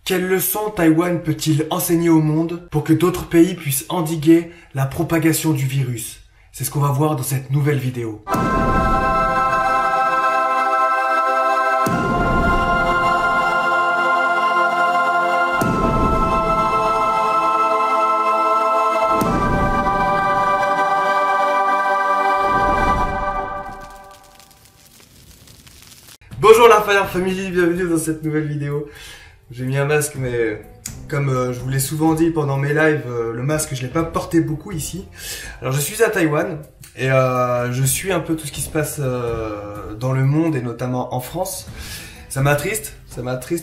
Quelle leçon Taïwan peut-il enseigner au monde pour que d'autres pays puissent endiguer la propagation du virus? C'est ce qu'on va voir dans cette nouvelle vidéo. Bonjour la Fire Family, bienvenue dans cette nouvelle vidéo. J'ai mis un masque, mais comme je vous l'ai souvent dit pendant mes lives, le masque je l'ai pas porté beaucoup ici. Alors je suis à Taïwan et je suis un peu tout ce qui se passe dans le monde et notamment en France. Ça m'attriste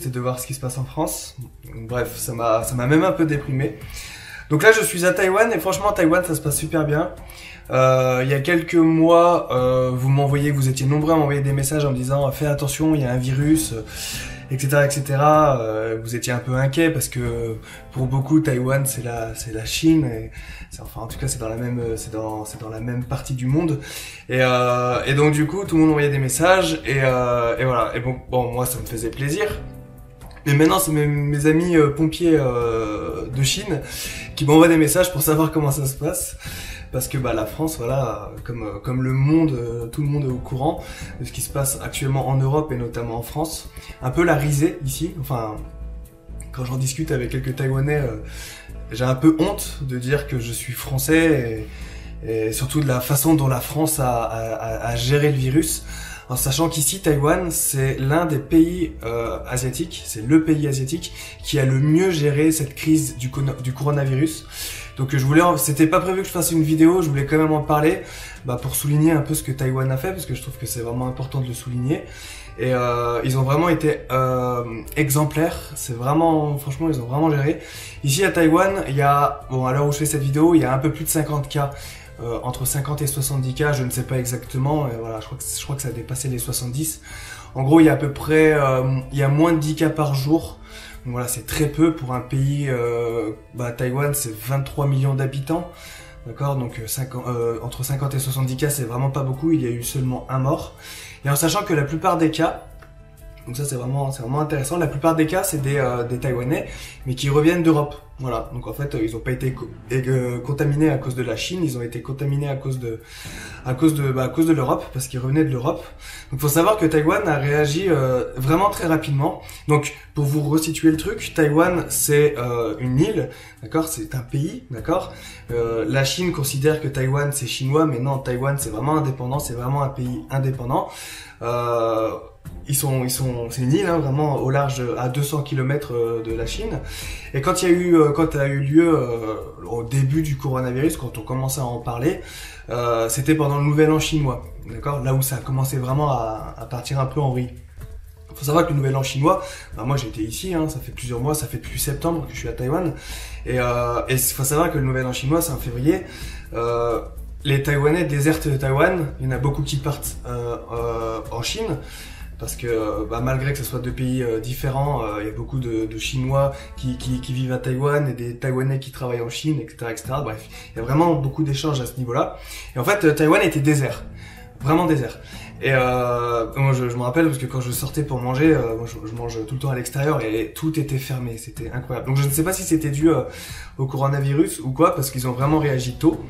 de voir ce qui se passe en France. Bref, ça m'a même un peu déprimé. Donc là je suis à Taïwan et franchement Taïwan ça se passe super bien. Il y a quelques mois, vous étiez nombreux à m'envoyer des messages en me disant fais attention, il y a un virus, etc., etc. Vous étiez un peu inquiets parce que pour beaucoup Taïwan c'est la Chine et en tout cas c'est dans la même partie du monde et donc du coup tout le monde envoyait des messages et voilà et bon moi ça me faisait plaisir. Mais maintenant, c'est mes amis pompiers de Chine qui m'envoient des messages pour savoir comment ça se passe. Parce que la France, voilà, comme le monde, tout le monde est au courant de ce qui se passe actuellement en Europe et notamment en France. Un peu la risée ici. Enfin, quand j'en discute avec quelques Taïwanais, j'ai un peu honte de dire que je suis français et surtout de la façon dont la France a géré le virus. En sachant qu'ici, Taïwan, c'est l'un des pays asiatiques, c'est le pays asiatique qui a le mieux géré cette crise du coronavirus. Donc c'était pas prévu que je fasse une vidéo, je voulais quand même en parler, pour souligner un peu ce que Taïwan a fait, parce que je trouve que c'est vraiment important de le souligner. Et ils ont vraiment été exemplaires, franchement ils ont vraiment géré. Ici à Taïwan, il y a, à l'heure où je fais cette vidéo, il y a un peu plus de 50 cas. Entre 50 et 70 cas, je ne sais pas exactement, voilà, je crois que ça a dépassé les 70. En gros, il y a à peu près, il y a moins de 10 cas par jour. Donc voilà, c'est très peu pour un pays, Taïwan, c'est 23 millions d'habitants. D'accord, donc entre 50 et 70 cas, c'est vraiment pas beaucoup, il y a eu seulement un mort. Et en sachant que la plupart des cas, donc ça c'est vraiment intéressant, la plupart des cas c'est des Taïwanais, mais qui reviennent d'Europe. Voilà, donc en fait ils ont pas été contaminés à cause de la Chine, ils ont été contaminés à cause de l'Europe, parce qu'ils revenaient de l'Europe. Donc faut savoir que Taïwan a réagi vraiment très rapidement. Donc pour vous resituer le truc, Taïwan c'est une île, d'accord, c'est un pays, d'accord. La Chine considère que Taïwan c'est chinois, mais non, Taïwan c'est vraiment indépendant, c'est vraiment un pays indépendant. C'est une île, hein, vraiment au large, à 200 km de la Chine. Et quand ça a eu lieu au début du coronavirus, quand on commençait à en parler, c'était pendant le Nouvel An chinois, d'accord, là où ça a commencé vraiment à partir un peu en vrille. Faut savoir que le Nouvel An chinois, moi j'étais ici, hein, ça fait plusieurs mois, ça fait depuis septembre que je suis à Taïwan, et faut savoir que le Nouvel An chinois, c'est en février. Les Taïwanais désertent Taïwan, il y en a beaucoup qui partent en Chine. Parce que malgré que ce soit deux pays différents, il y a beaucoup de Chinois qui vivent à Taïwan et des Taïwanais qui travaillent en Chine, etc., etc. Bref, il y a vraiment beaucoup d'échanges à ce niveau-là. Et en fait, Taïwan était désert, vraiment désert. Et moi, je me rappelle parce que quand je sortais pour manger, moi je mange tout le temps à l'extérieur et tout était fermé, c'était incroyable. Donc je ne sais pas si c'était dû au coronavirus ou quoi, parce qu'ils ont vraiment réagi tôt.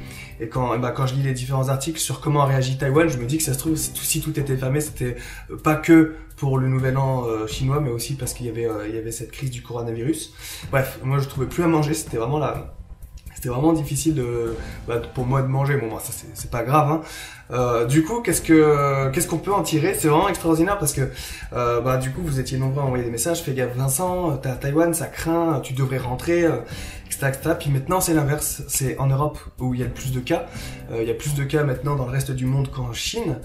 Et quand je lis les différents articles sur comment a réagi Taïwan, je me dis que ça se trouve, si tout était fermé, c'était pas que pour le Nouvel An chinois, mais aussi parce qu'il y avait cette crise du coronavirus. Bref, moi je trouvais plus à manger, c'était vraiment difficile pour moi de manger. Bon, ça c'est pas grave, hein. Du coup, qu'est-ce qu'on peut en tirer? C'est vraiment extraordinaire parce que du coup vous étiez nombreux à envoyer des messages. Fais gaffe Vincent, t'es à Taïwan, ça craint, tu devrais rentrer, etc., etc. Puis maintenant c'est l'inverse, c'est en Europe où il y a le plus de cas. Il y a plus de cas maintenant dans le reste du monde qu'en Chine.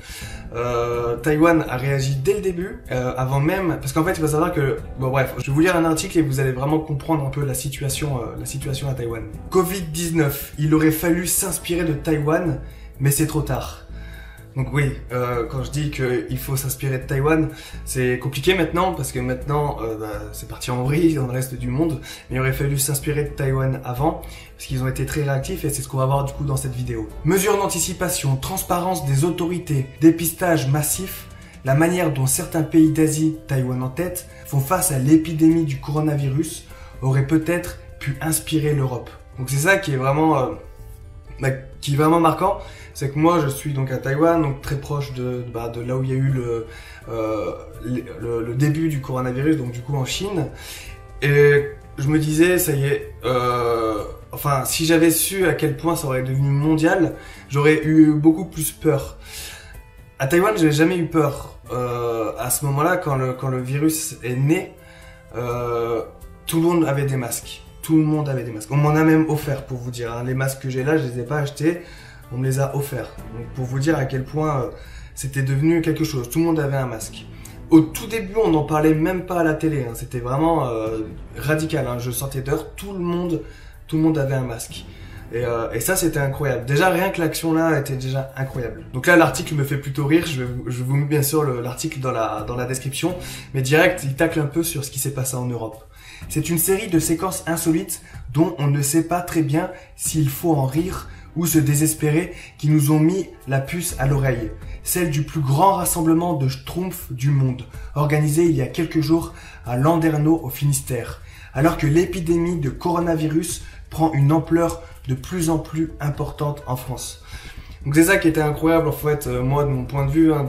Taïwan a réagi dès le début, avant même, parce qu'en fait il faut savoir que bref, je vais vous lire un article et vous allez vraiment comprendre un peu la situation à Taïwan. Covid-19, il aurait fallu s'inspirer de Taïwan, mais c'est trop tard. Donc oui, quand je dis qu'il faut s'inspirer de Taïwan, c'est compliqué maintenant, parce que maintenant, c'est parti en vrille dans le reste du monde, mais il aurait fallu s'inspirer de Taïwan avant, parce qu'ils ont été très réactifs, et c'est ce qu'on va voir du coup dans cette vidéo. Mesures d'anticipation, transparence des autorités, dépistage massif, la manière dont certains pays d'Asie, Taïwan en tête, font face à l'épidémie du coronavirus aurait peut-être pu inspirer l'Europe. Donc c'est ça qui est vraiment marquant, c'est que moi je suis donc à Taïwan, donc très proche de là où il y a eu le début du coronavirus, donc du coup en Chine, et je me disais ça y est, enfin si j'avais su à quel point ça aurait devenu mondial, j'aurais eu beaucoup plus peur. À Taïwan, j'avais jamais eu peur. À ce moment-là, quand le virus est né, tout le monde avait des masques. Tout le monde avait des masques. On m'en a même offert, pour vous dire. Hein. Les masques que j'ai là, je les ai pas achetés. On me les a offerts. Donc, pour vous dire à quel point c'était devenu quelque chose. Tout le monde avait un masque. Au tout début, on n'en parlait même pas à la télé. Hein. C'était vraiment radical. Hein. Je sortais dehors, tout le monde avait un masque. Et ça, c'était incroyable. Déjà, rien que l'action-là était déjà incroyable. Donc là, l'article me fait plutôt rire. Je vous mets bien sûr l'article dans la description. Mais direct, il tacle un peu sur ce qui s'est passé en Europe. C'est une série de séquences insolites dont on ne sait pas très bien s'il faut en rire ou se désespérer qui nous ont mis la puce à l'oreille. Celle du plus grand rassemblement de schtroumpfs du monde, organisé il y a quelques jours à Landerneau au Finistère. Alors que l'épidémie de coronavirus prend une ampleur de plus en plus importante en France. Donc c'est ça qui était incroyable en fait, moi de mon point de vue, hein,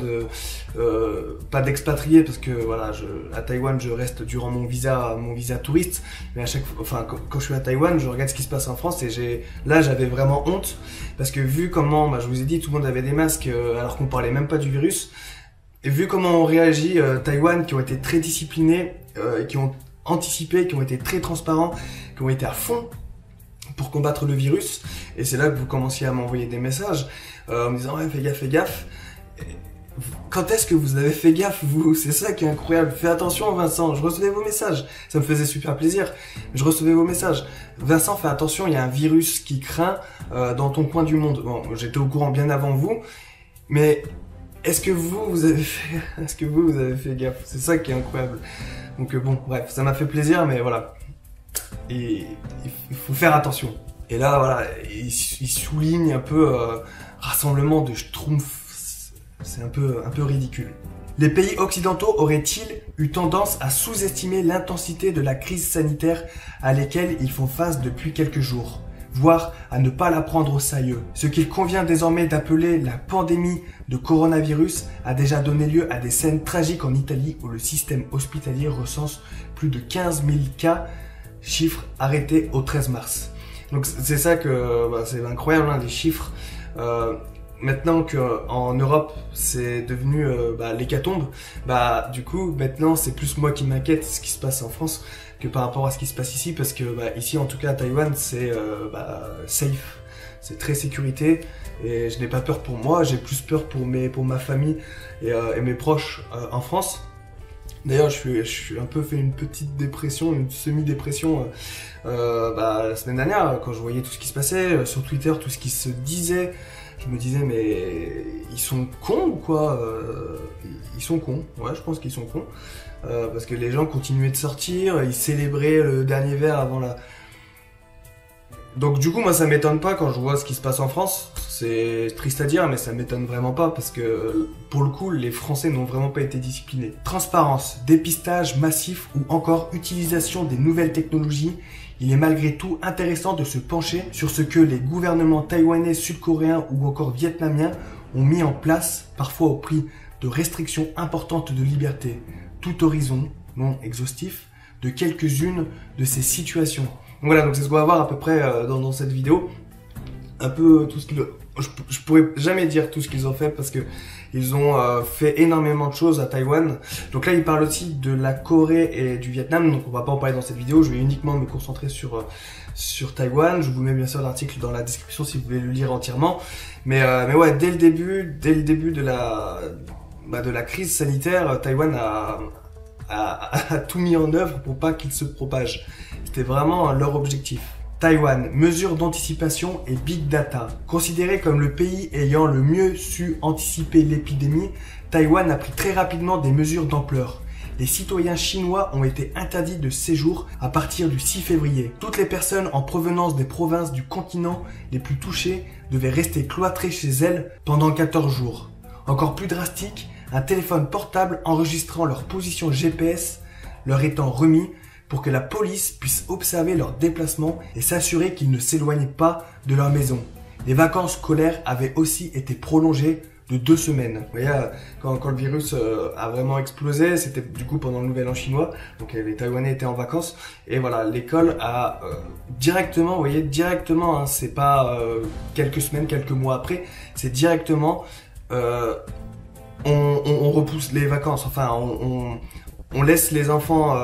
pas d'expatrié parce que voilà, à Taïwan je reste durant mon visa touriste, mais à chaque fois, enfin quand je suis à Taïwan, je regarde ce qui se passe en France et là j'avais vraiment honte parce que vu comment, je vous ai dit, tout le monde avait des masques alors qu'on parlait même pas du virus, et vu comment on réagit, Taïwan qui ont été très disciplinés, qui ont anticipé, qui ont été très transparents, qui ont été à fond pour combattre le virus, et c'est là que vous commenciez à m'envoyer des messages en me disant ouais fais gaffe. Et quand est-ce que vous avez fait gaffe vous? C'est ça qui est incroyable. Fais attention Vincent, je recevais vos messages, ça me faisait super plaisir, je recevais vos messages. Vincent, fais attention, il y a un virus qui craint dans ton coin du monde. Bon, j'étais au courant bien avant vous, mais est-ce que vous avez fait gaffe? C'est ça qui est incroyable. Donc bon, bref, ça m'a fait plaisir, mais voilà. Et il faut faire attention. Et là, voilà, il souligne un peu rassemblement de schtroumpfs. C'est un peu ridicule. Les pays occidentaux auraient-ils eu tendance à sous-estimer l'intensité de la crise sanitaire à laquelle ils font face depuis quelques jours, voire à ne pas la prendre au sérieux? Ce qu'il convient désormais d'appeler la pandémie de coronavirus a déjà donné lieu à des scènes tragiques en Italie où le système hospitalier recense plus de 15 000 cas, chiffre arrêté au 13 mars. Donc c'est ça que c'est incroyable, hein, les chiffres. Maintenant qu'en Europe c'est devenu l'hécatombe, du coup maintenant c'est plus moi qui m'inquiète ce qui se passe en France que par rapport à ce qui se passe ici, parce que ici en tout cas à Taïwan c'est safe, c'est très sécurité et je n'ai pas peur pour moi, j'ai plus peur pour ma famille et mes proches en France. D'ailleurs, je suis un peu fait une petite dépression, une semi-dépression la semaine dernière quand je voyais tout ce qui se passait sur Twitter, tout ce qui se disait. Je me disais mais ils sont cons ou quoi? Ils sont cons, ouais, je pense qu'ils sont cons parce que les gens continuaient de sortir, ils célébraient le dernier verre avant la... Donc du coup moi ça m'étonne pas quand je vois ce qui se passe en France. C'est triste à dire mais ça m'étonne vraiment pas parce que pour le coup les Français n'ont vraiment pas été disciplinés. Transparence, dépistage massif ou encore utilisation des nouvelles technologies, il est malgré tout intéressant de se pencher sur ce que les gouvernements taïwanais, sud-coréens ou encore vietnamiens ont mis en place, parfois au prix de restrictions importantes de liberté. Tout horizon, non exhaustif, de quelques-unes de ces situations. Donc voilà, donc c'est ce qu'on va voir à peu près dans cette vidéo. Un peu tout ce qu'ils... Je pourrais jamais dire tout ce qu'ils ont fait parce que ils ont fait énormément de choses à Taïwan. Donc là, ils parlent aussi de la Corée et du Vietnam. Donc on va pas en parler dans cette vidéo. Je vais uniquement me concentrer sur Taïwan. Je vous mets bien sûr l'article dans la description si vous voulez le lire entièrement. Mais ouais, dès le début de la crise sanitaire, Taïwan a tout mis en œuvre pour pas qu'il se propage. C'était vraiment leur objectif. Taïwan, mesures d'anticipation et big data. Considéré comme le pays ayant le mieux su anticiper l'épidémie, Taïwan a pris très rapidement des mesures d'ampleur. Les citoyens chinois ont été interdits de séjour à partir du 6 février. Toutes les personnes en provenance des provinces du continent les plus touchées devaient rester cloîtrées chez elles pendant 14 jours. Encore plus drastique, un téléphone portable enregistrant leur position GPS leur étant remis pour que la police puisse observer leurs déplacements et s'assurer qu'ils ne s'éloignent pas de leur maison. Les vacances scolaires avaient aussi été prolongées de 2 semaines. Vous voyez, quand le virus a vraiment explosé, c'était du coup pendant le Nouvel An chinois, donc les Taïwanais étaient en vacances, et voilà, l'école a directement, vous voyez, directement, hein, c'est pas quelques semaines, quelques mois après, c'est directement, on repousse les vacances, enfin, on laisse les enfants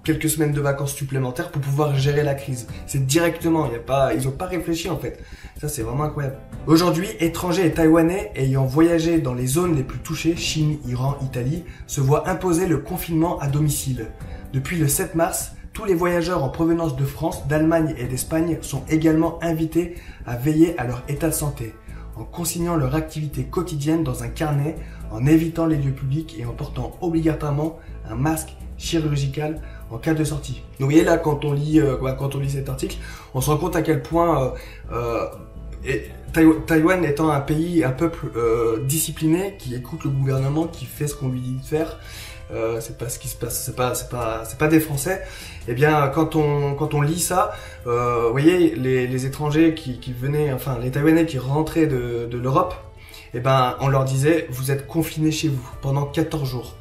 quelques semaines de vacances supplémentaires pour pouvoir gérer la crise. C'est directement, ils n'ont pas réfléchi en fait. Ça, c'est vraiment incroyable. Aujourd'hui, étrangers et Taïwanais ayant voyagé dans les zones les plus touchées, Chine, Iran, Italie, se voient imposer le confinement à domicile. Depuis le 7 mars, tous les voyageurs en provenance de France, d'Allemagne et d'Espagne sont également invités à veiller à leur état de santé, en consignant leur activité quotidienne dans un carnet, en évitant les lieux publics et en portant obligatoirement un masque chirurgical en cas de sortie. Donc vous voyez là, quand on lit cet article, on se rend compte à quel point Taïwan étant un pays, un peuple discipliné, qui écoute le gouvernement, qui fait ce qu'on lui dit de faire, c'est pas ce qui se passe, c'est pas des Français. Et bien quand on lit ça, vous voyez les étrangers qui venaient, enfin les Taïwanais qui rentraient de l'Europe, et ben on leur disait vous êtes confinés chez vous pendant 14 jours.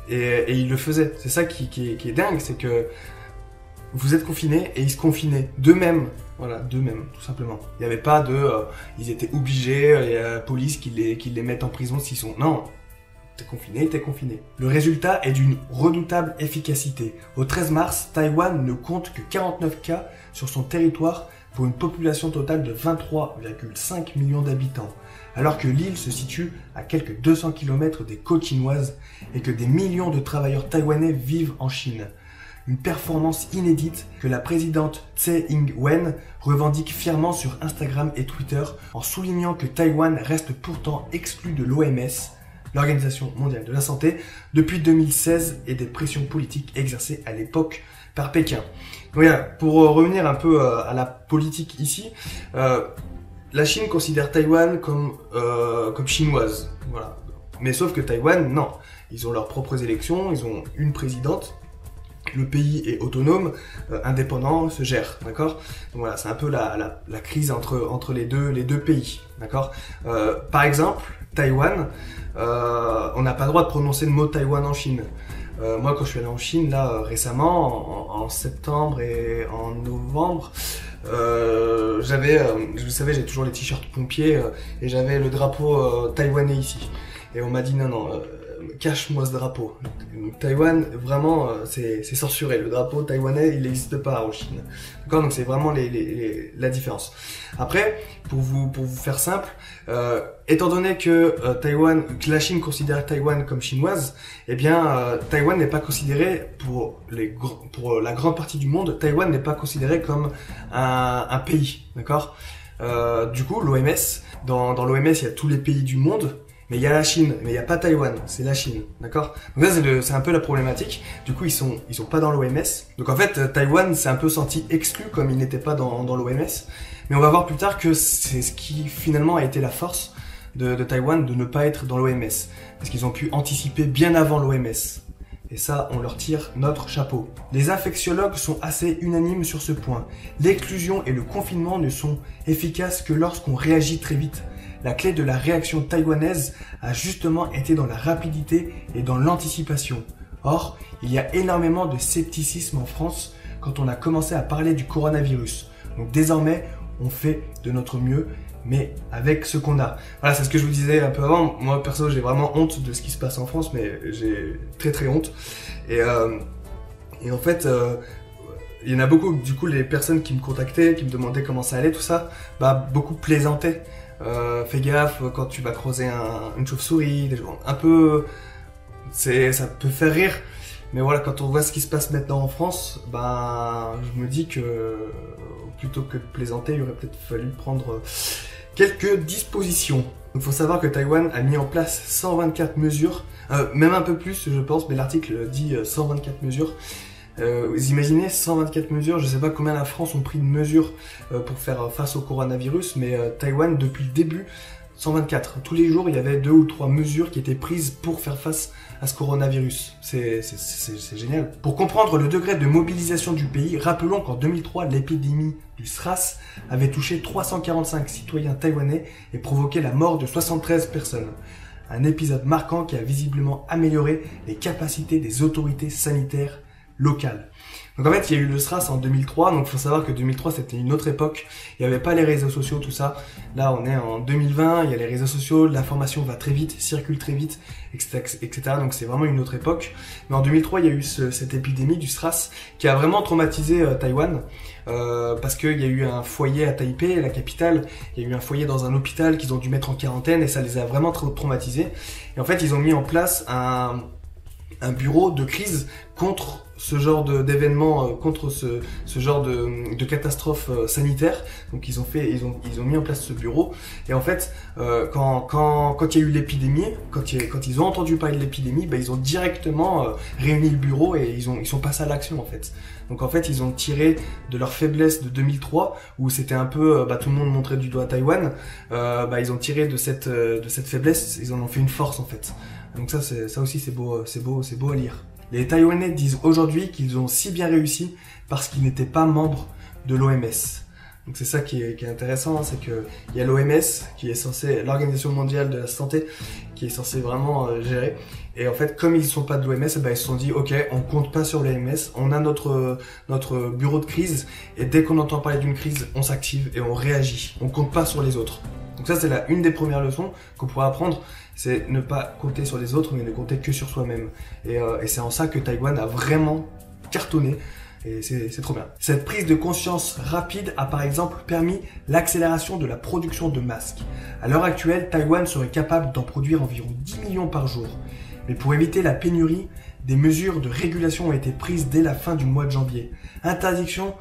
Et ils le faisaient. C'est ça qui est dingue, c'est que vous êtes confinés et ils se confinaient d'eux-mêmes. Voilà, d'eux-mêmes, tout simplement. Il n'y avait pas ils étaient obligés, il y a la police qui les mette en prison s'ils sont... Non, t'es confiné, t'es confiné. Le résultat est d'une redoutable efficacité. Au 13 mars, Taïwan ne compte que 49 cas sur son territoire pour une population totale de 23,5 millions d'habitants. Alors que l'île se situe à quelques 200 km des côtes chinoises et que des millions de travailleurs taïwanais vivent en Chine. Une performance inédite que la présidente Tsai Ing-wen revendique fièrement sur Instagram et Twitter en soulignant que Taïwan reste pourtant exclu de l'OMS, l'Organisation mondiale de la santé, depuis 2016 et des pressions politiques exercées à l'époque par Pékin. Donc voilà, pour revenir un peu à la politique ici, la Chine considère Taïwan comme chinoise, voilà. Mais sauf que Taïwan, non. Ils ont leurs propres élections, ils ont une présidente, le pays est autonome, indépendant, se gère, d'accord? Donc voilà, c'est un peu la crise entre les deux pays, d'accord? Par exemple, Taïwan, on n'a pas le droit de prononcer le mot Taïwan en Chine. Moi, quand je suis allé en Chine, là, récemment, en septembre et en novembre, vous savez, j'ai toujours les t-shirts pompiers et j'avais le drapeau taïwanais ici. Et on m'a dit non, cache-moi ce drapeau. Donc, Taïwan, vraiment, c'est censuré. Le drapeau taïwanais, il n'existe pas en Chine. D'accord, donc c'est vraiment la différence. Après, pour vous faire simple, étant donné que la Chine considère Taïwan comme chinoise, eh bien, Taïwan n'est pas considéré pour la grande partie du monde. Taïwan n'est pas considéré comme un pays, d'accord. Du coup, l'OMS, dans l'OMS, il y a tous les pays du monde. Mais il y a la Chine, mais il n'y a pas Taïwan, c'est la Chine, d'accord? Donc ça, c'est un peu la problématique. Du coup, ils sont pas dans l'OMS. Donc en fait, Taïwan s'est un peu senti exclu comme il n'était pas dans l'OMS. Mais on va voir plus tard que c'est ce qui finalement a été la force de Taïwan de ne pas être dans l'OMS. Parce qu'ils ont pu anticiper bien avant l'OMS. Et ça, on leur tire notre chapeau. Les infectiologues sont assez unanimes sur ce point. L'éclusion et le confinement ne sont efficaces que lorsqu'on réagit très vite. La clé de la réaction taïwanaise a justement été dans la rapidité et dans l'anticipation. Or, il y a énormément de scepticisme en France quand on a commencé à parler du coronavirus. Donc désormais, on fait de notre mieux, mais avec ce qu'on a. Voilà, c'est ce que je vous disais un peu avant. Moi, perso, j'ai vraiment honte de ce qui se passe en France, mais j'ai très honte. Et en fait, il y en a beaucoup, du coup, les personnes qui me contactaient, qui me demandaient comment ça allait, tout ça, bah, beaucoup plaisantaient. Fais gaffe quand tu vas croiser une chauve-souris, un peu, ça peut faire rire, mais voilà, quand on voit ce qui se passe maintenant en France, ben, je me dis que plutôt que de plaisanter, il aurait peut-être fallu prendre quelques dispositions. Il faut savoir que Taïwan a mis en place 124 mesures, même un peu plus je pense, mais l'article dit 124 mesures. Vous imaginez 124 mesures, je sais pas combien la France ont pris de mesures pour faire face au coronavirus, mais Taïwan depuis le début 124. Tous les jours, il y avait 2 ou 3 mesures qui étaient prises pour faire face à ce coronavirus. C'est génial. Pour comprendre le degré de mobilisation du pays, rappelons qu'en 2003, l'épidémie du SRAS avait touché 345 citoyens taïwanais et provoqué la mort de 73 personnes. Un épisode marquant qui a visiblement amélioré les capacités des autorités sanitaires locales. Donc en fait, il y a eu le SRAS en 2003, donc il faut savoir que 2003 c'était une autre époque, il n'y avait pas les réseaux sociaux, tout ça. Là on est en 2020, il y a les réseaux sociaux, l'information va très vite, circule très vite, etc. Donc c'est vraiment une autre époque. Mais en 2003, il y a eu cette épidémie du SRAS qui a vraiment traumatisé Taïwan, parce qu'il y a eu un foyer à Taipei, la capitale, il y a eu un foyer dans un hôpital qu'ils ont dû mettre en quarantaine et ça les a vraiment traumatisés. Et en fait, ils ont mis en place un bureau de crise contre ce genre d'événements, contre ce genre de catastrophe sanitaire. Donc ils ont mis en place ce bureau. Et en fait, quand il y a eu l'épidémie, quand ils ont entendu parler de l'épidémie, ils ont directement réuni le bureau et ils sont passés à l'action en fait. Donc en fait, ils ont tiré de leur faiblesse de 2003, où c'était un peu, tout le monde montrait du doigt à Taïwan. Ils ont tiré de cette faiblesse, ils en ont fait une force en fait. Donc ça aussi c'est beau à lire. Les Taïwanais disent aujourd'hui qu'ils ont si bien réussi parce qu'ils n'étaient pas membres de l'OMS. Donc c'est ça qui est intéressant, c'est que il y a l'OMS qui est censé, l'Organisation mondiale de la santé, qui est censée vraiment gérer. Et en fait, comme ils ne sont pas de l'OMS, ils se sont dit ok, on compte pas sur l'OMS, on a notre bureau de crise et dès qu'on entend parler d'une crise, on s'active et on réagit. On compte pas sur les autres. Donc ça c'est une des premières leçons qu'on pourra apprendre, c'est ne pas compter sur les autres mais ne compter que sur soi-même. Et c'est en ça que Taïwan a vraiment cartonné. Et c'est trop bien. Cette prise de conscience rapide a par exemple permis l'accélération de la production de masques. À l'heure actuelle, Taïwan serait capable d'en produire environ 10 millions par jour. Mais pour éviter la pénurie, des mesures de régulation ont été prises dès la fin du mois de janvier. Interdiction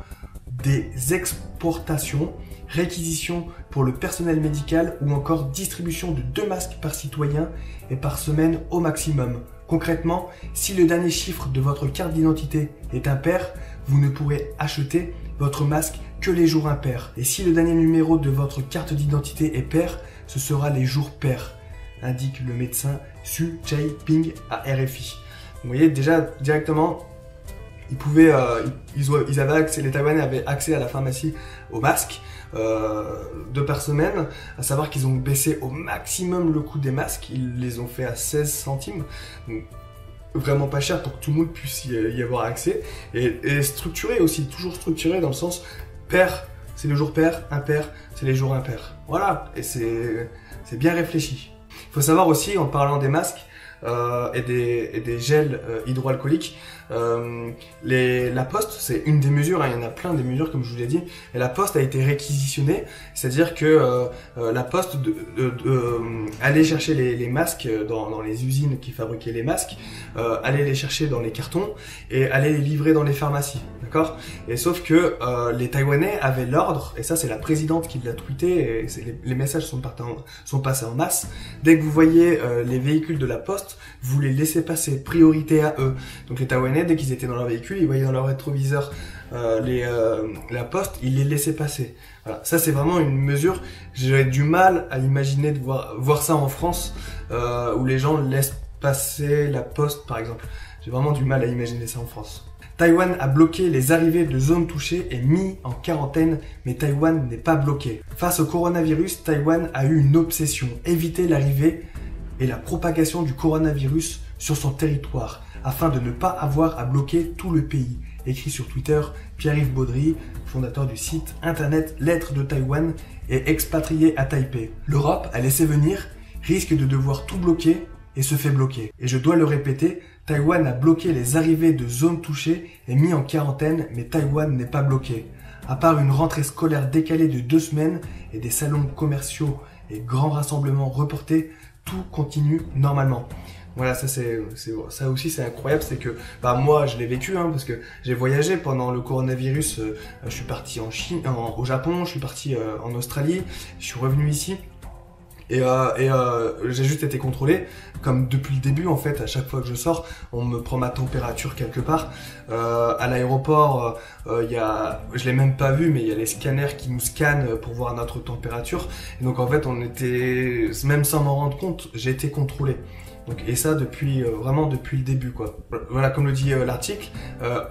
des exportations, réquisition pour le personnel médical ou encore distribution de 2 masques par citoyen et par semaine au maximum. Concrètement, si le dernier chiffre de votre carte d'identité est impair, vous ne pourrez acheter votre masque que les jours impairs. Et si le dernier numéro de votre carte d'identité est pair, ce sera les jours pairs, indique le médecin Su Chai-ping à RFI. Vous voyez déjà directement, ils avaient accès, les Taïwanais avaient accès à la pharmacie aux masques 2 par semaine, à savoir qu'ils ont baissé au maximum le coût des masques, ils les ont fait à 16 centimes, donc vraiment pas cher pour que tout le monde puisse y avoir accès, et structuré aussi, toujours structuré dans le sens pair, c'est le jour pair, impair, c'est les jours impairs. Voilà, et c'est bien réfléchi. Il faut savoir aussi, en parlant des masques et des gels hydroalcooliques, la Poste, c'est une des mesures, il y en a plein des mesures comme je vous l'ai dit, et la Poste a été réquisitionnée, c'est-à-dire que la Poste allait chercher les masques dans les usines qui fabriquaient les masques, allait les chercher dans les cartons et allait les livrer dans les pharmacies, d'accord? Et sauf que les Taïwanais avaient l'ordre, et ça c'est la présidente qui l'a tweeté, et les messages sont passés en masse, dès que vous voyez les véhicules de la Poste, vous les laissez passer, priorité à eux. Donc les Taïwanais, dès qu'ils étaient dans leur véhicule, ils voyaient dans leur rétroviseur la Poste, ils les laissaient passer. Voilà, ça c'est vraiment une mesure, j'aurais du mal à imaginer de voir ça en France, où les gens laissent passer la Poste par exemple. J'ai vraiment du mal à imaginer ça en France. Taïwan a bloqué les arrivées de zones touchées et mis en quarantaine, mais Taïwan n'est pas bloqué. Face au coronavirus, Taïwan a eu une obsession, éviter l'arrivée et la propagation du coronavirus sur son territoire, afin de ne pas avoir à bloquer tout le pays. Écrit sur Twitter, Pierre-Yves Baudry, fondateur du site internet Lettres de Taïwan et expatrié à Taipei. L'Europe a laissé venir, risque de devoir tout bloquer et se fait bloquer. Et je dois le répéter, Taïwan a bloqué les arrivées de zones touchées et mis en quarantaine, mais Taïwan n'est pas bloqué. À part une rentrée scolaire décalée de 2 semaines et des salons commerciaux et grands rassemblements reportés, tout continue normalement. Voilà, ça aussi c'est incroyable, c'est que moi je l'ai vécu parce que j'ai voyagé pendant le coronavirus, je suis parti en Chine, au Japon, je suis parti en Australie, je suis revenu ici J'ai juste été contrôlé, comme depuis le début en fait, à chaque fois que je sors, on me prend ma température quelque part. À l'aéroport, je l'ai même pas vu, mais il y a les scanners qui nous scannent pour voir notre température. Et donc en fait, même sans m'en rendre compte, j'ai été contrôlé. Donc, et ça vraiment depuis le début quoi. Voilà, comme le dit l'article,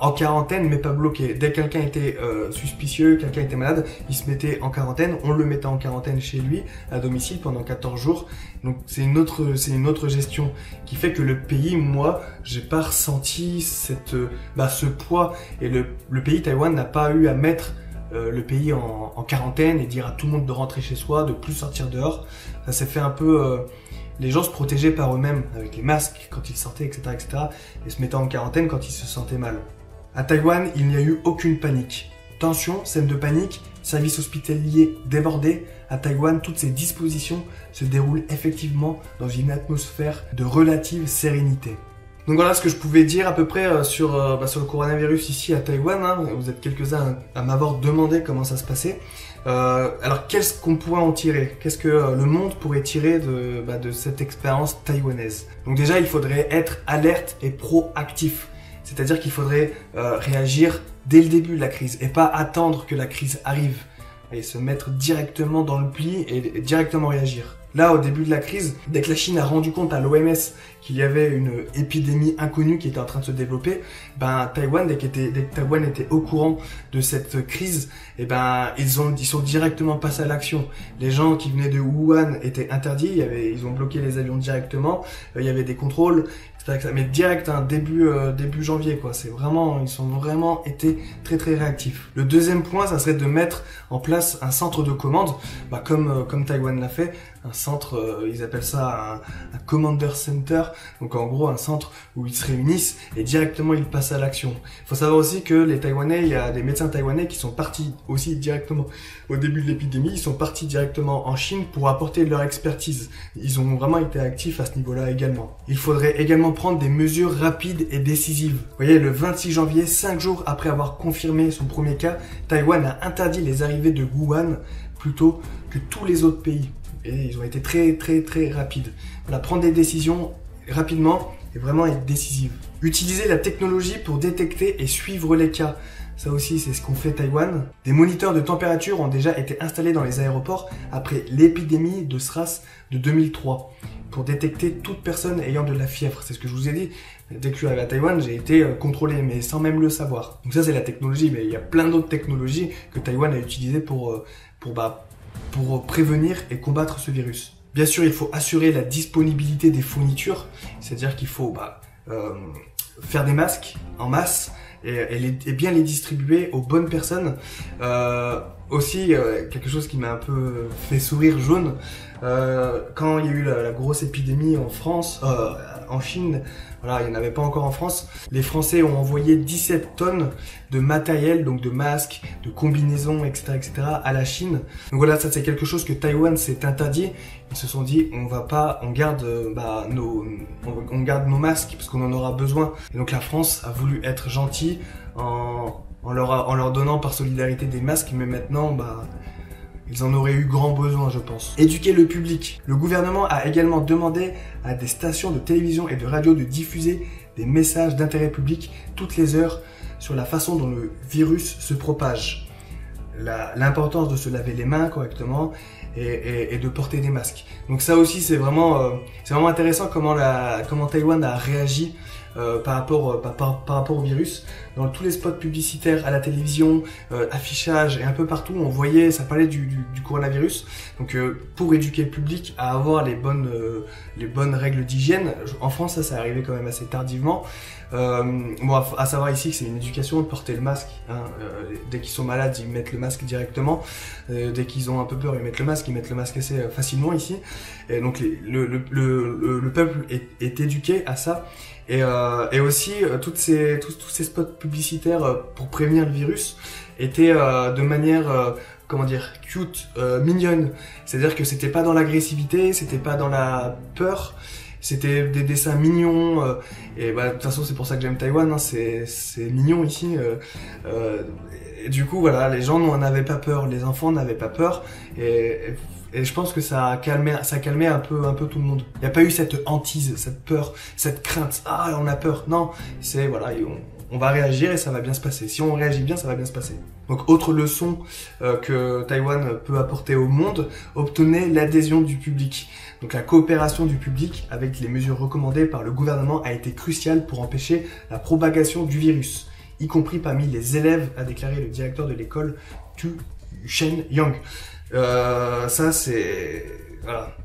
en quarantaine mais pas bloqué. Dès que quelqu'un était suspicieux, quelqu'un était malade, il se mettait en quarantaine, on le mettait en quarantaine chez lui, à domicile pendant 14 jours. Donc c'est une autre gestion qui fait que le pays, moi, j'ai pas ressenti ce poids, et le pays Taïwan n'a pas eu à mettre le pays en quarantaine et dire à tout le monde de rentrer chez soi, de plus sortir dehors. Ça s'est fait un peu... les gens se protégeaient par eux-mêmes avec les masques quand ils sortaient, etc., etc. et se mettaient en quarantaine quand ils se sentaient mal. À Taïwan, il n'y a eu aucune panique. Tension, scène de panique, service hospitalier débordé. À Taïwan, toutes ces dispositions se déroulent effectivement dans une atmosphère de relative sérénité. Donc voilà ce que je pouvais dire à peu près sur le coronavirus ici à Taïwan. Hein. Vous êtes quelques-uns à m'avoir demandé comment ça se passait. Alors qu'est-ce qu'on pourrait en tirer? Qu'est-ce que le monde pourrait tirer de cette expérience taïwanaise? Donc déjà, il faudrait être alerte et proactif. C'est-à-dire qu'il faudrait réagir dès le début de la crise et pas attendre que la crise arrive. Et se mettre directement dans le pli et directement réagir. Là, au début de la crise, dès que la Chine a rendu compte à l'OMS qu'il y avait une épidémie inconnue qui était en train de se développer, Taïwan, dès que Taïwan était au courant de cette crise, ils sont directement passés à l'action. Les gens qui venaient de Wuhan étaient interdits, ils ont bloqué les avions directement, il y avait des contrôles, etc. Mais direct, début janvier, quoi. Ils ont vraiment été très très réactifs. Le deuxième point, ça serait de mettre en place un centre de commande, comme Taïwan l'a fait, un centre, ils appellent ça un commander center, donc en gros un centre où ils se réunissent et directement ils passent à l'action. Il faut savoir aussi que les Taïwanais, il y a des médecins taïwanais qui sont partis aussi directement au début de l'épidémie, ils sont partis directement en Chine pour apporter leur expertise. Ils ont vraiment été actifs à ce niveau-là également. Il faudrait également prendre des mesures rapides et décisives. Vous voyez, le 26 janvier, 5 jours après avoir confirmé son premier cas, Taïwan a interdit les arrivées de Wuhan plutôt que tous les autres pays. Et ils ont été très très très rapides. Voilà, prendre des décisions rapidement et vraiment être décisif. Utiliser la technologie pour détecter et suivre les cas. Ça aussi, c'est ce qu'on fait Taïwan. Des moniteurs de température ont déjà été installés dans les aéroports après l'épidémie de SRAS de 2003 pour détecter toute personne ayant de la fièvre. C'est ce que je vous ai dit. Dès que je suis arrivé à Taïwan, j'ai été contrôlé, mais sans même le savoir. Donc ça, c'est la technologie, mais il y a plein d'autres technologies que Taïwan a utilisées pour prévenir et combattre ce virus. Bien sûr, il faut assurer la disponibilité des fournitures, c'est-à-dire qu'il faut faire des masques en masse et bien les distribuer aux bonnes personnes. Aussi, quelque chose qui m'a un peu fait sourire jaune, quand il y a eu la grosse épidémie en France, en Chine, voilà, il n'y en avait pas encore en France, les Français ont envoyé 17 tonnes de matériel, donc de masques, de combinaisons, etc., etc., à la Chine. Donc voilà, ça c'est quelque chose que Taïwan s'est interdit. Ils se sont dit, on garde nos masques parce qu'on en aura besoin. Et donc la France a voulu être gentille en leur donnant par solidarité des masques, mais maintenant, ils en auraient eu grand besoin, je pense. Éduquer le public. Le gouvernement a également demandé à des stations de télévision et de radio de diffuser des messages d'intérêt public toutes les heures sur la façon dont le virus se propage. L'importance de se laver les mains correctement et de porter des masques. Donc ça aussi, c'est vraiment intéressant comment Taïwan a réagi par rapport au virus. Dans tous les spots publicitaires à la télévision, affichage et un peu partout, on voyait, ça parlait du coronavirus. Donc pour éduquer le public à avoir les bonnes règles d'hygiène, en France ça arrivé quand même assez tardivement. À savoir ici que c'est une éducation de porter le masque. Dès qu'ils sont malades, ils mettent le masque directement. Dès qu'ils ont un peu peur, ils mettent le masque assez facilement ici. Et donc le peuple est éduqué à ça. Et aussi tous ces spots publicitaires pour prévenir le virus étaient de manière cute, mignonne. C'est-à-dire que c'était pas dans l'agressivité, c'était pas dans la peur. C'était des dessins mignons, et de toute façon c'est pour ça que j'aime Taïwan, c'est mignon ici. Et du coup voilà, les gens n'en avaient pas peur, les enfants n'avaient pas peur, et Et je pense que ça a calmé un peu tout le monde. Il n'y a pas eu cette hantise, cette peur, cette crainte. Ah, on a peur. Non, c'est voilà, on va réagir et ça va bien se passer. Si on réagit bien, ça va bien se passer. Donc, autre leçon que Taïwan peut apporter au monde, obtenez l'adhésion du public. Donc, la coopération du public avec les mesures recommandées par le gouvernement a été cruciale pour empêcher la propagation du virus, y compris parmi les élèves, a déclaré le directeur de l'école Tu Shen Yang. Ça c'est... Voilà.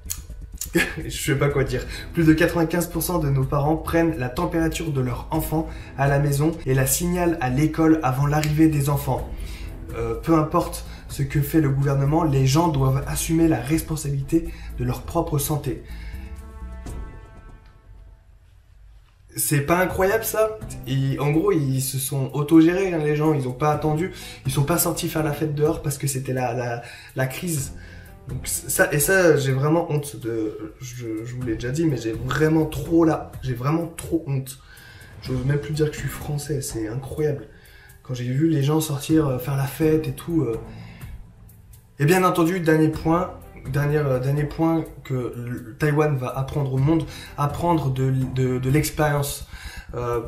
Je sais pas quoi dire. Plus de 95% de nos parents prennent la température de leur enfant à la maison et la signalent à l'école avant l'arrivée des enfants. Peu importe ce que fait le gouvernement, les gens doivent assumer la responsabilité de leur propre santé. C'est pas incroyable ça? En gros, ils se sont autogérés, hein, les gens, ils ont pas attendu, ils sont pas sortis faire la fête dehors parce que c'était la crise. Donc ça, j'ai vraiment honte de... Je vous l'ai déjà dit, mais j'ai vraiment trop honte. J'ose même plus dire que je suis français, c'est incroyable. Quand j'ai vu les gens sortir, faire la fête et tout... Et bien entendu, dernier point que Taïwan va apprendre au monde, apprendre de l'expérience.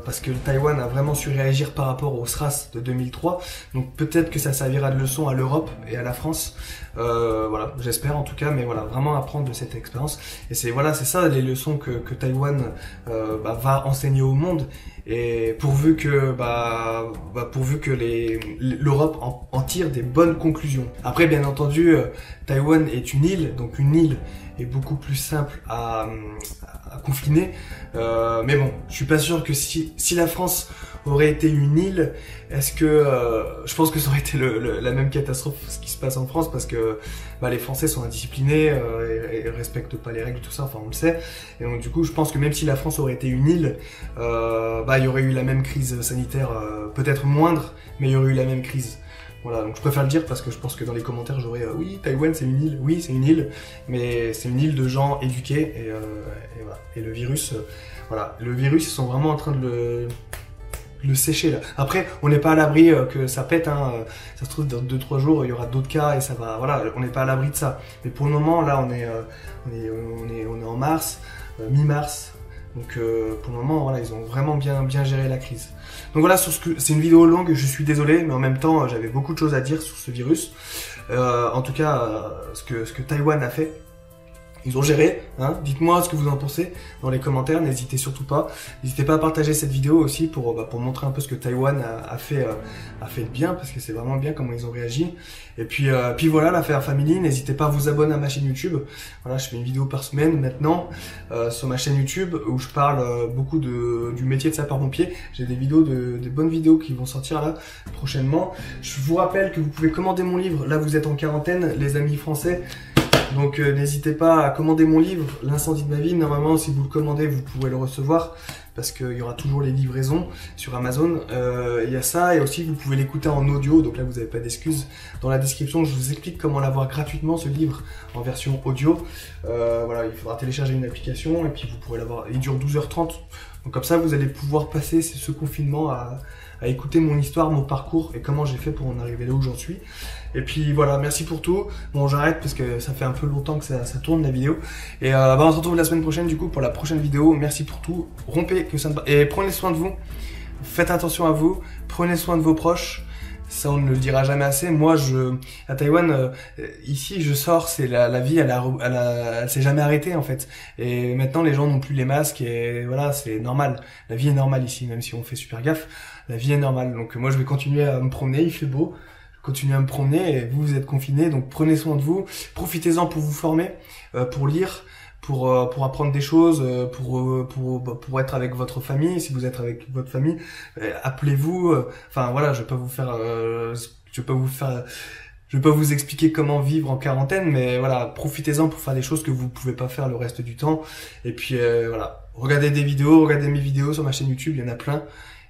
Parce que Taïwan a vraiment su réagir par rapport au SRAS de 2003. Donc peut-être que ça servira de leçon à l'Europe et à la France. Voilà, j'espère en tout cas, mais voilà, vraiment apprendre de cette expérience. Et c'est ça les leçons que Taïwan va enseigner au monde. Et pourvu que l'Europe en tire des bonnes conclusions. Après, bien entendu, Taïwan est une île, donc une île est beaucoup plus simple à confiner. Mais bon, je suis pas sûr que si la France aurait été une île, est-ce que je pense que ça aurait été la même catastrophe ce qui se passe en France, parce que les Français sont indisciplinés et respectent pas les règles, tout ça, enfin on le sait. Et donc du coup, je pense que même si la France aurait été une île, il y aurait eu la même crise sanitaire, peut-être moindre, mais il y aurait eu la même crise. Voilà, donc je préfère le dire parce que je pense que dans les commentaires j'aurais oui, Taïwan c'est une île, oui c'est une île, mais c'est une île de gens éduqués et voilà. Et le virus, le virus ils sont vraiment en train de le sécher là. Après, on n'est pas à l'abri que ça pète, hein. Ça se trouve dans 2-3 jours il y aura d'autres cas et ça va, voilà, on n'est pas à l'abri de ça. Mais pour le moment là on est en mars, mi-mars. Donc pour le moment, voilà, ils ont vraiment bien géré la crise. Donc voilà, c'est une vidéo longue, je suis désolé, mais en même temps, j'avais beaucoup de choses à dire sur ce virus. En tout cas, ce que Taïwan a fait, ils ont géré, hein. Dites-moi ce que vous en pensez dans les commentaires, n'hésitez surtout pas. N'hésitez pas à partager cette vidéo aussi pour montrer un peu ce que Taïwan a fait de bien, parce que c'est vraiment bien comment ils ont réagi. Et puis voilà, la Fire Family, n'hésitez pas à vous abonner à ma chaîne YouTube. Voilà, je fais une vidéo par semaine maintenant sur ma chaîne YouTube où je parle beaucoup du métier de sapeur-pompier. J'ai des bonnes vidéos qui vont sortir là prochainement. Je vous rappelle que vous pouvez commander mon livre. Là, vous êtes en quarantaine, les amis français. Donc n'hésitez pas à commander mon livre, L'incendie de ma vie. Normalement, si vous le commandez, vous pouvez le recevoir parce qu'il y aura toujours les livraisons sur Amazon. Il y a ça, et aussi vous pouvez l'écouter en audio, donc là vous n'avez pas d'excuses. Dans la description, je vous explique comment l'avoir gratuitement, ce livre, en version audio. Voilà, il faudra télécharger une application et puis vous pourrez l'avoir. Il dure 12h30. Donc comme ça, vous allez pouvoir passer ce confinement à écouter mon histoire, mon parcours et comment j'ai fait pour en arriver là où j'en suis. Et puis voilà, merci pour tout. Bon, j'arrête parce que ça fait un peu longtemps que ça tourne la vidéo. Et on se retrouve la semaine prochaine du coup pour la prochaine vidéo. Merci pour tout. Rompez que ça ne... Et prenez soin de vous. Faites attention à vous. Prenez soin de vos proches. Ça, on ne le dira jamais assez. Moi, à Taïwan, ici, je sors, c'est la vie, elle s'est jamais arrêtée, en fait. Et maintenant, les gens n'ont plus les masques et voilà, c'est normal. La vie est normale ici, même si on fait super gaffe. La vie est normale. Donc, moi, je vais continuer à me promener. Il fait beau. Je continue à me promener et vous êtes confinés. Donc, prenez soin de vous. Profitez-en pour vous former, pour lire, pour apprendre des choses, pour être avec votre famille. Si vous êtes avec votre famille, appelez-vous. Enfin voilà, je vais pas vous expliquer comment vivre en quarantaine, mais voilà, profitez-en pour faire des choses que vous pouvez pas faire le reste du temps. Et puis voilà, regardez mes vidéos sur ma chaîne YouTube, il y en a plein.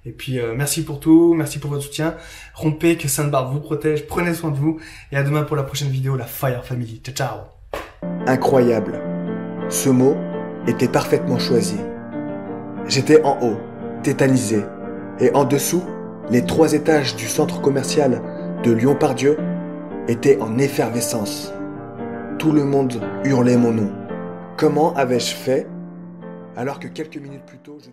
Et puis merci pour tout, merci pour votre soutien. Rompez, que Sainte-Barbe vous protège, prenez soin de vous et à demain pour la prochaine vidéo, la Fire Family. Ciao ciao. Incroyable. Ce mot était parfaitement choisi. J'étais en haut, tétanisé, et en dessous, les 3 étages du centre commercial de Lyon-Part-Dieu étaient en effervescence. tout le monde hurlait mon nom. Comment avais-je fait alors que quelques minutes plus tôt, je...